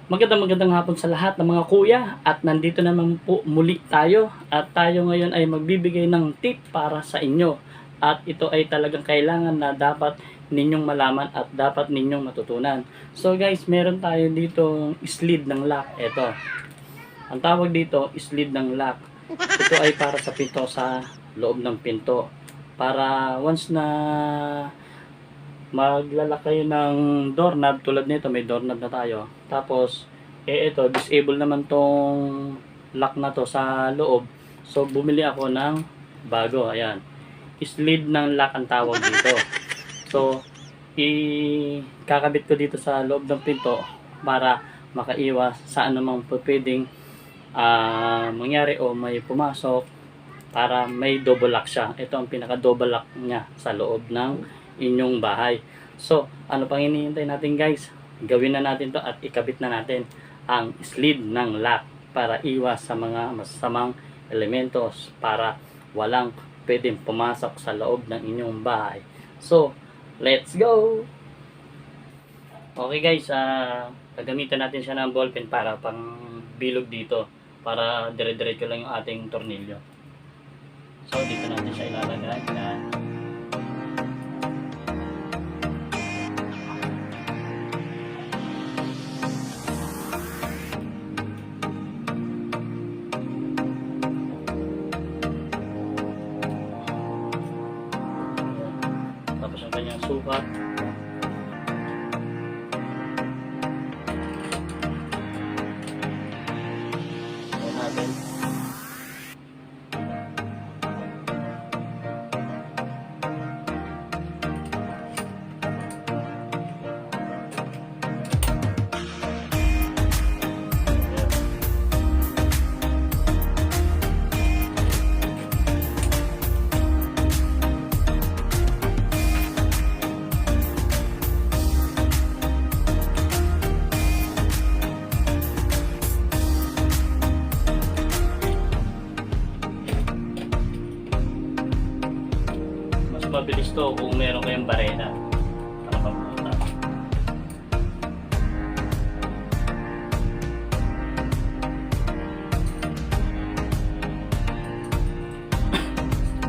Magandang hapon sa lahat ng mga kuya at nandito naman po muli tayo at tayo ngayon ay magbibigay ng tip para sa inyo at ito ay talagang kailangan na dapat ninyong malaman at dapat ninyong matutunan. So guys, meron tayo dito sleeve ng lock. Ito, ang tawag dito sleeve ng lock. Ito ay para sa pinto, sa loob ng pinto, para once na maglalak kayo ng doorknob, tulad nito may doorknob na tayo, tapos ito disable naman tong lock na to sa loob, so bumili ako ng bago. Ayan, sleeve ng lock ang tawag dito. So ikakabit ko dito sa loob ng pinto para makaiwas sa anumang pwedeng mangyari o may pumasok, para may double lock siya. Ito ang pinaka double lock niya sa loob ng inyong bahay. So, ano pang hinihintay natin guys? Gawin na natin to at ikabit na natin ang sleeve ng lock para iwas sa mga masasamang elementos, para walang pwedeng pumasok sa loob ng inyong bahay. So, let's go! Okay guys, gagamitan natin siya ng ballpen para pang bilog dito, para dire-diretso lang yung ating tornilyo. So, dito natin siya ilalagay. Yan. Tapos ang kanyang sukat. Ayan natin. Mabilis to kung meron kayong barena para papunta.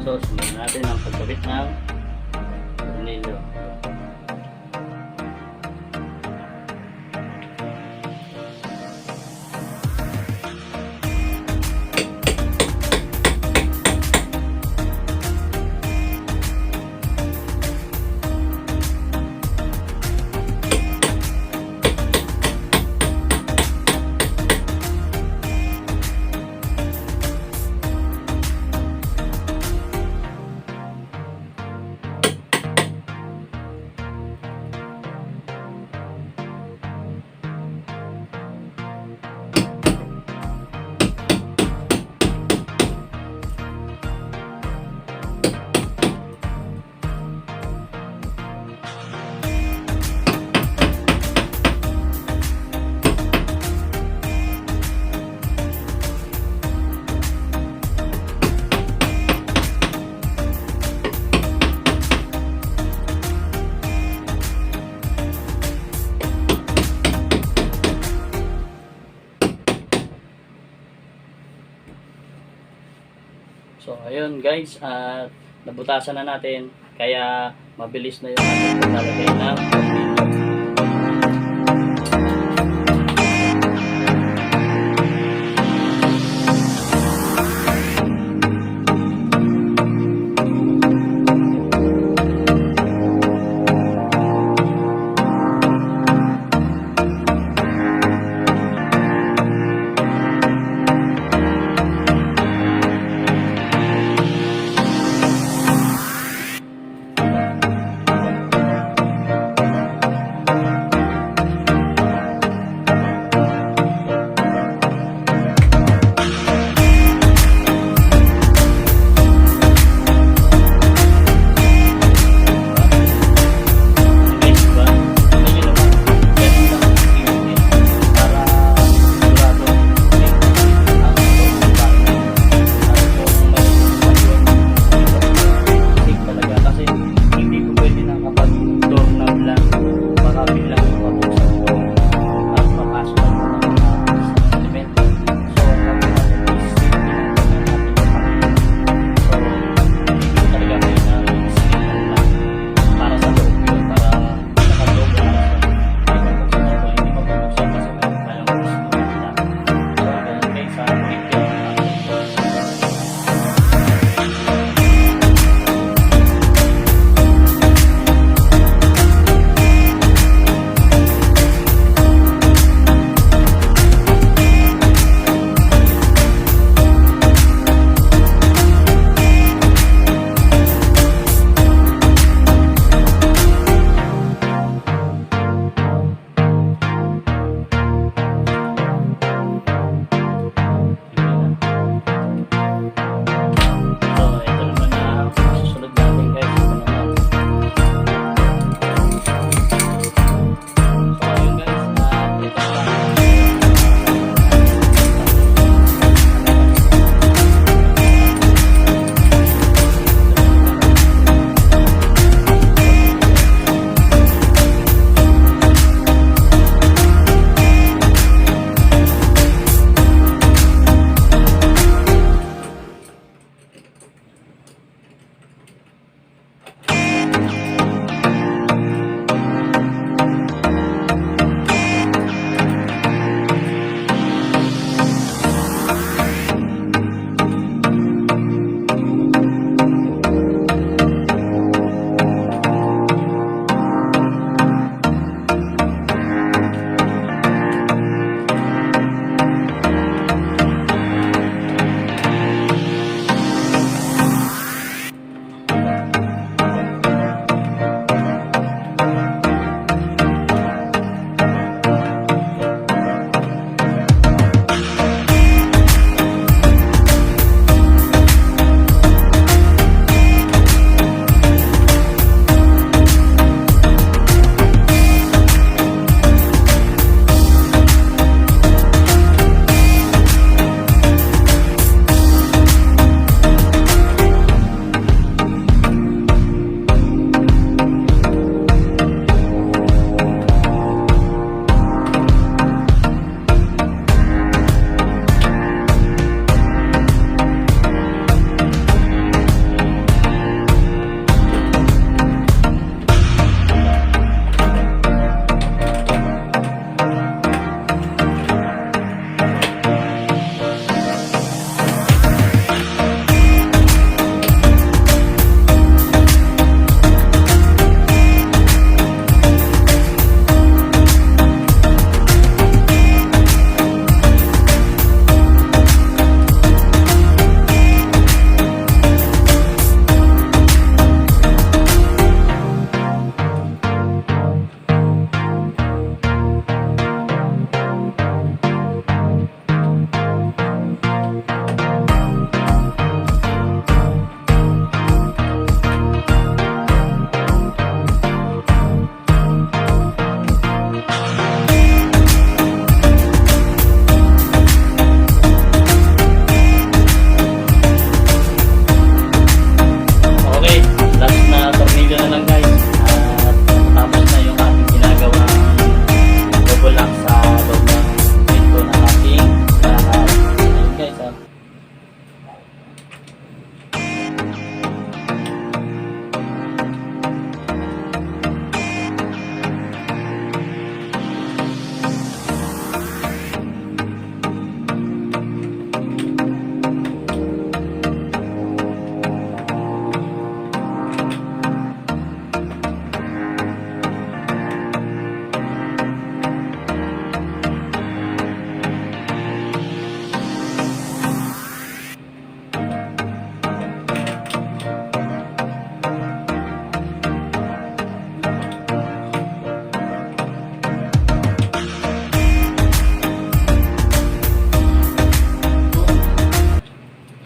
So, sundan natin ang pagkabit ng tornilyo. So, ayun guys, at nabutasan na natin, kaya mabilis na yung ating paglalagay ng tornilyo.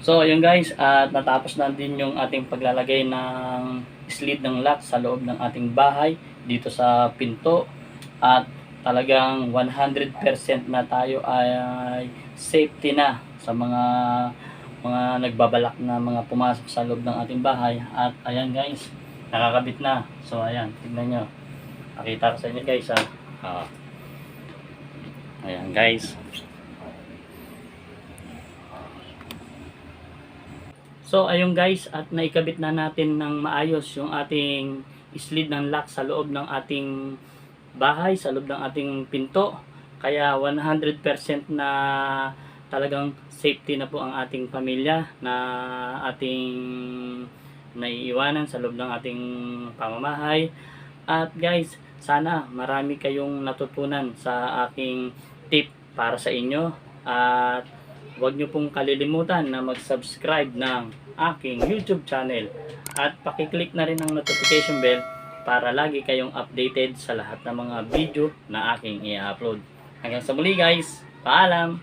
So, ayun guys, at natapos na din yung ating paglalagay ng sleeve ng lock sa loob ng ating bahay dito sa pinto. At talagang 100% na tayo ay safety na sa mga nagbabalak na mga pumasok sa loob ng ating bahay. At ayan guys, nakakabit na. So, ayan, tignan nyo. Pakita ko sa inyo guys ha. Ayan guys. So ayun guys, at naikabit na natin ng maayos yung ating sleeve ng lock sa loob ng ating bahay, sa loob ng ating pinto. Kaya 100% na talagang safety na po ang ating pamilya na ating naiiwanan sa loob ng ating pamamahay. At guys, sana marami kayong natutunan sa aking tip para sa inyo. At huwag nyo pong kalilimutan na mag-subscribe ng aking YouTube channel. At pakiclick na rin ang notification bell para lagi kayong updated sa lahat ng mga video na aking i-upload. Hanggang sa muli guys, paalam!